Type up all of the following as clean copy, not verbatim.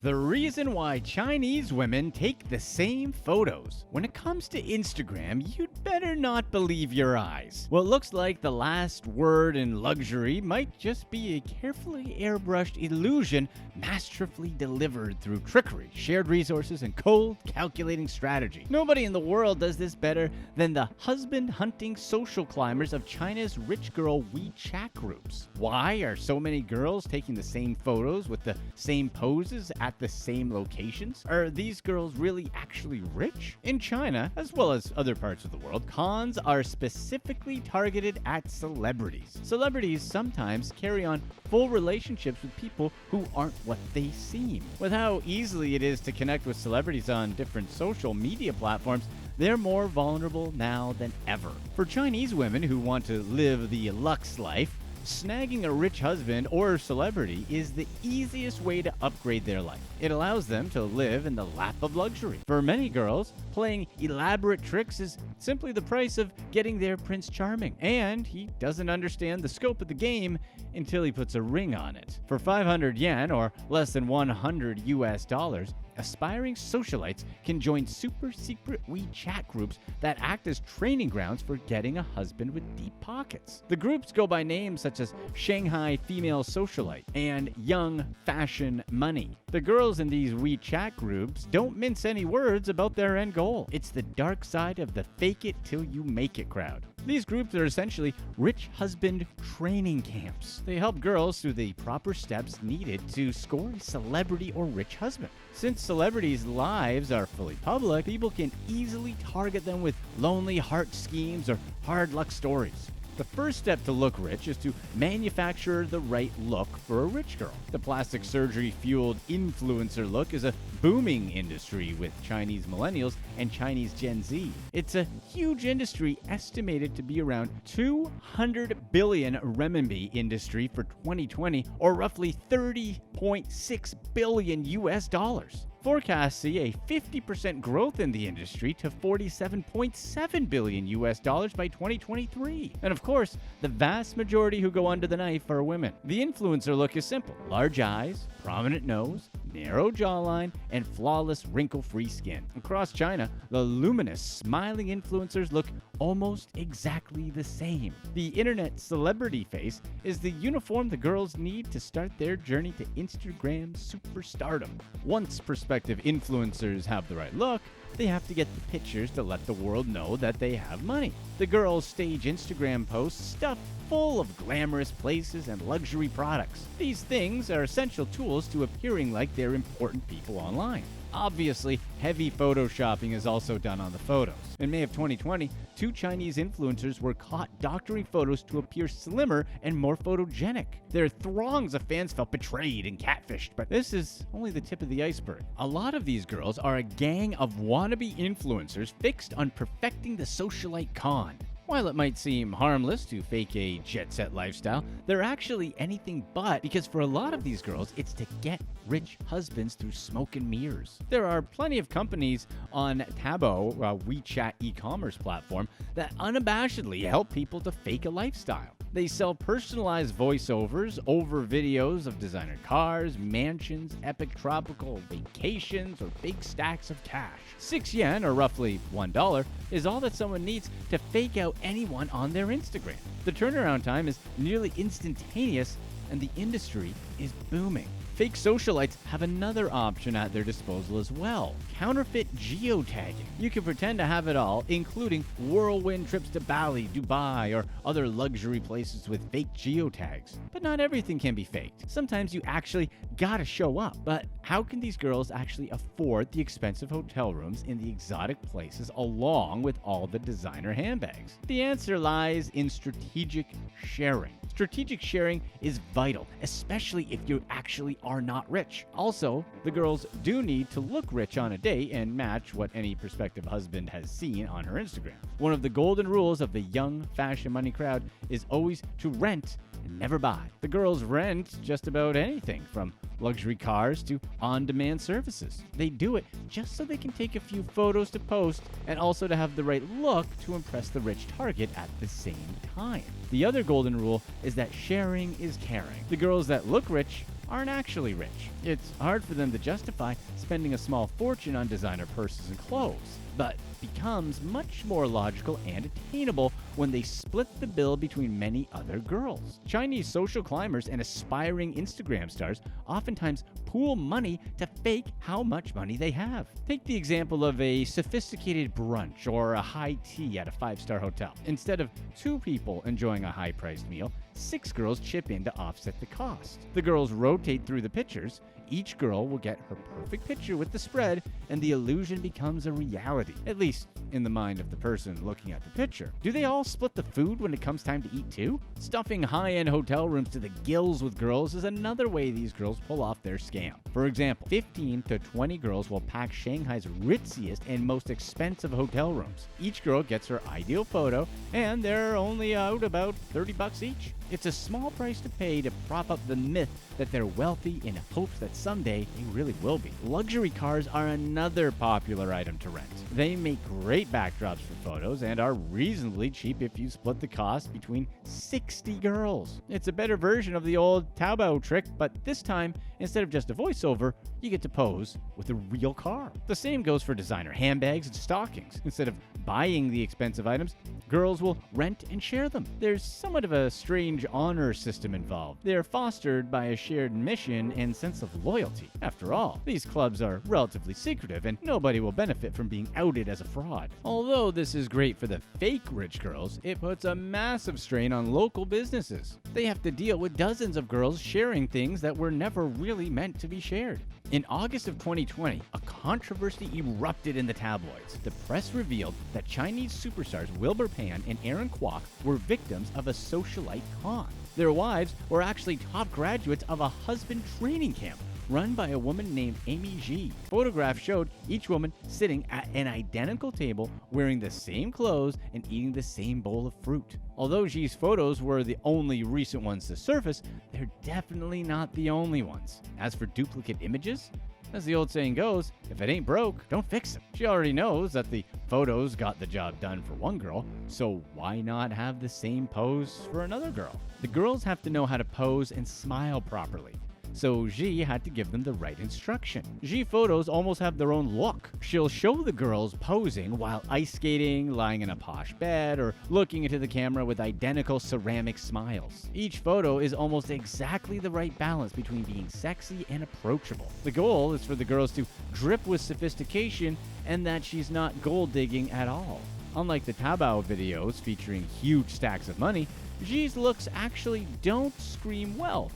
The reason why Chinese women take the same photos. When it comes to Instagram, you'd better not believe your eyes. What looks like the last word in luxury might just be a carefully airbrushed illusion masterfully delivered through trickery, shared resources, and cold, calculating strategy. Nobody in the world does this better than the husband-hunting social climbers of China's rich girl WeChat groups. Why are so many girls taking the same photos with the same poses at the same locations? Are these girls really actually rich? In China, as well as other parts of the world, cons are specifically targeted at celebrities. Celebrities sometimes carry on full relationships with people who aren't what they seem. With how easily it is to connect with celebrities on different social media platforms, they're more vulnerable now than ever. For Chinese women who want to live the Luxe Life, snagging a rich husband or celebrity is the easiest way to upgrade their life. It allows them to live in the lap of luxury. For many girls, playing elaborate tricks is simply the price of getting their Prince Charming, and he doesn't understand the scope of the game until he puts a ring on it. For 500 yen, or less than $100, aspiring socialites can join super secret WeChat groups that act as training grounds for getting a husband with deep pockets. The groups go by names such as Shanghai Female Socialite and Young Fashion Money. The girls in these WeChat groups don't mince any words about their end goal. It's the dark side of the fake it till you make it crowd. These groups are essentially rich husband training camps. They help girls through the proper steps needed to score a celebrity or rich husband. Since celebrities' lives are fully public, people can easily target them with lonely heart schemes or hard luck stories. The first step to look rich is to manufacture the right look for a rich girl. The plastic surgery-fueled influencer look is a booming industry with Chinese Millennials and Chinese Gen Z. It's a huge industry estimated to be around 200 billion renminbi industry for 2020, or roughly 30.6 billion US dollars. Forecasts see a 50% growth in the industry to 47.7 billion US dollars by 2023. And of course, the vast majority who go under the knife are women. The influencer look is simple: large eyes, prominent nose, narrow jawline, and flawless wrinkle-free skin. Across China, the luminous, smiling influencers look almost exactly the same. The internet celebrity face is the uniform the girls need to start their journey to Instagram superstardom. Once prospective influencers have the right look, they have to get the pictures to let the world know that they have money. The girls stage Instagram posts stuffed full of glamorous places and luxury products. These things are essential tools to appearing like they're important people online. Obviously, heavy photoshopping is also done on the photos. In May of 2020, 2 Chinese influencers were caught doctoring photos to appear slimmer and more photogenic. Their throngs of fans felt betrayed and catfished, but this is only the tip of the iceberg. A lot of these girls are a gang of wannabe influencers fixed on perfecting the socialite con. While it might seem harmless to fake a jet-set lifestyle, they're actually anything but, because for a lot of these girls, it's to get rich husbands through smoke and mirrors. There are plenty of companies on Taobao, a WeChat e-commerce platform, that unabashedly help people to fake a lifestyle. They sell personalized voiceovers over videos of designer cars, mansions, epic tropical vacations, or big stacks of cash. 6 yen, or roughly $1, is all that someone needs to fake out anyone on their Instagram. The turnaround time is nearly instantaneous, and the industry is booming. Fake socialites have another option at their disposal as well: counterfeit geotagging. You can pretend to have it all, including whirlwind trips to Bali, Dubai, or other luxury places with fake geotags. But not everything can be faked. Sometimes you actually gotta show up. But how can these girls actually afford the expensive hotel rooms in the exotic places along with all the designer handbags? The answer lies in strategic sharing. Strategic sharing is vital, especially if you actually are not rich. Also, the girls do need to look rich on a date and match what any prospective husband has seen on her Instagram. One of the golden rules of the young fashion money crowd is always to rent and never buy. The girls rent just about anything from luxury cars to on-demand services. They do it just so they can take a few photos to post and also to have the right look to impress the rich target at the same time. The other golden rule is that sharing is caring. The girls that look rich aren't actually rich. It's hard for them to justify spending a small fortune on designer purses and clothes, but becomes much more logical and attainable when they split the bill between many other girls. Chinese social climbers and aspiring Instagram stars oftentimes pool money to fake how much money they have. Take the example of a sophisticated brunch or a high tea at a 5-star hotel. Instead of 2 people enjoying a high-priced meal, 6 girls chip in to offset the cost. The girls rotate through the pictures. Each girl will get her perfect picture with the spread, and the illusion becomes a reality, at least in the mind of the person looking at the picture. Do they all split the food when it comes time to eat too? Stuffing high-end hotel rooms to the gills with girls is another way these girls pull off their scam. For example, 15 to 20 girls will pack Shanghai's ritziest and most expensive hotel rooms. Each girl gets her ideal photo, and they're only out about $30 each. It's a small price to pay to prop up the myth that they're wealthy in hopes that someday they really will be. Luxury cars are another popular item to rent. They make great backdrops for photos and are reasonably cheap if you split the cost between 60 girls. It's a better version of the old Taobao trick, but this time, instead of just a voiceover, you get to pose with a real car. The same goes for designer handbags and stockings. Instead of buying the expensive items, girls will rent and share them. There's somewhat of a strange honor system involved. They're fostered by a shared mission and sense of loyalty. After all, these clubs are relatively secretive and nobody will benefit from being outed as a fraud. Although this is great for the fake rich girls, it puts a massive strain on local businesses. They have to deal with dozens of girls sharing things that were never really meant to be shared. In August of 2020, a controversy erupted in the tabloids. The press revealed that Chinese superstars Wilbur Pan and Aaron Kwok were victims of a socialite con. Their wives were actually top graduates of a husband training camp run by a woman named Amy G. Photographs showed each woman sitting at an identical table, wearing the same clothes and eating the same bowl of fruit. Although G's photos were the only recent ones to surface, they're definitely not the only ones. As for duplicate images, as the old saying goes, if it ain't broke, don't fix it. She already knows that the photos got the job done for one girl, so why not have the same pose for another girl? The girls have to know how to pose and smile properly, so Xi had to give them the right instruction. Xi photos almost have their own look. She'll show the girls posing while ice skating, lying in a posh bed, or looking into the camera with identical ceramic smiles. Each photo is almost exactly the right balance between being sexy and approachable. The goal is for the girls to drip with sophistication and that she's not gold digging at all. Unlike the Taobao videos featuring huge stacks of money, Xi's looks actually don't scream wealth,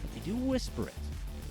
but they do whisper it.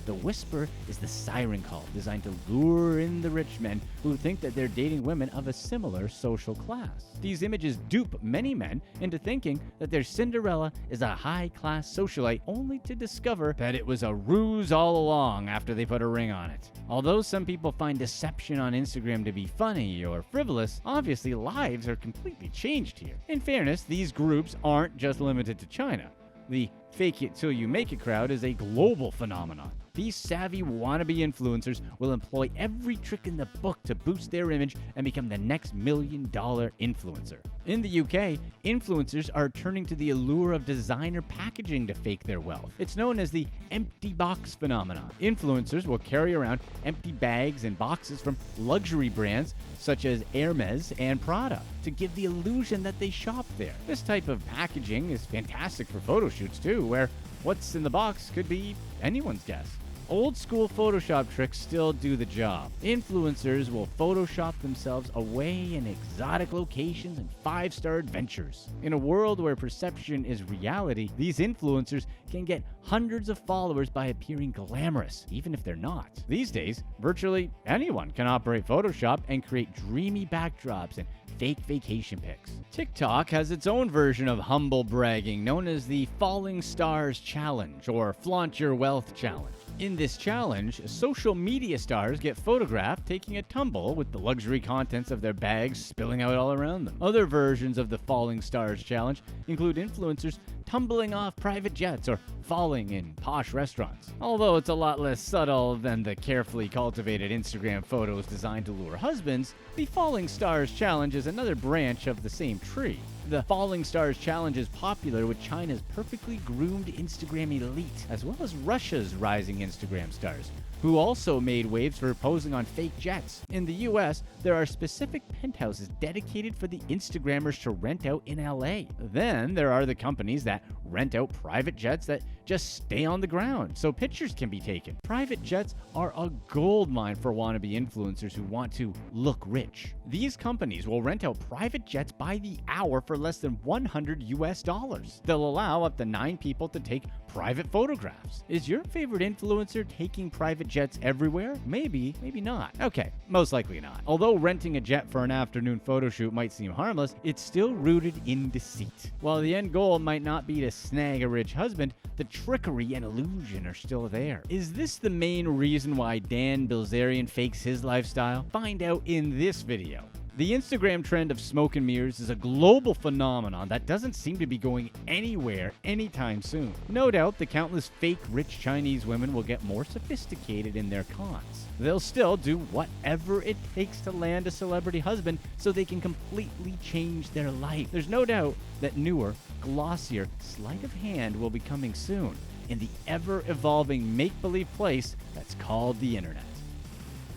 The whisper is the siren call designed to lure in the rich men who think that they're dating women of a similar social class. These images dupe many men into thinking that their Cinderella is a high-class socialite, only to discover that it was a ruse all along after they put a ring on it. Although some people find deception on Instagram to be funny or frivolous, obviously lives are completely changed here. In fairness, these groups aren't just limited to China. The fake it till you make it crowd is a global phenomenon. These savvy wannabe influencers will employ every trick in the book to boost their image and become the next $1 million influencer. In the UK, influencers are turning to the allure of designer packaging to fake their wealth. It's known as the empty box phenomenon. Influencers will carry around empty bags and boxes from luxury brands such as Hermes and Prada to give the illusion that they shop there. This type of packaging is fantastic for photo shoots too, where what's in the box could be anyone's guess. Old school Photoshop tricks still do the job. Influencers will Photoshop themselves away in exotic locations and 5-star adventures. In a world where perception is reality, these influencers can get hundreds of followers by appearing glamorous, even if they're not. These days, virtually anyone can operate Photoshop and create dreamy backdrops and fake vacation pics. TikTok has its own version of humble bragging known as the Falling Stars Challenge or Flaunt Your Wealth Challenge. In this challenge, social media stars get photographed taking a tumble with the luxury contents of their bags spilling out all around them. Other versions of the Falling Stars Challenge include influencers tumbling off private jets, or falling in posh restaurants. Although it's a lot less subtle than the carefully cultivated Instagram photos designed to lure husbands, the Falling Stars Challenge is another branch of the same tree. The Falling Stars Challenge is popular with China's perfectly groomed Instagram elite, as well as Russia's rising Instagram stars, who also made waves for posing on fake jets. In the US, there are specific penthouses dedicated for the Instagrammers to rent out in LA. Then there are the companies that rent out private jets that just stay on the ground so pictures can be taken. Private jets are a goldmine for wannabe influencers who want to look rich. These companies will rent out private jets by the hour for less than $100. They'll allow up to 9 people to take private photographs. Is your favorite influencer taking private jets everywhere? Maybe, maybe not. Okay, most likely not. Although renting a jet for an afternoon photo shoot might seem harmless, it's still rooted in deceit. While the end goal might not be to snag a rich husband, the trickery and illusion are still there. Is this the main reason why Dan Bilzerian fakes his lifestyle? Find out in this video. The Instagram trend of smoke and mirrors is a global phenomenon that doesn't seem to be going anywhere anytime soon. No doubt the countless fake rich Chinese women will get more sophisticated in their cons. They'll still do whatever it takes to land a celebrity husband so they can completely change their life. There's no doubt that newer, glossier sleight of hand will be coming soon in the ever-evolving make-believe place that's called the internet.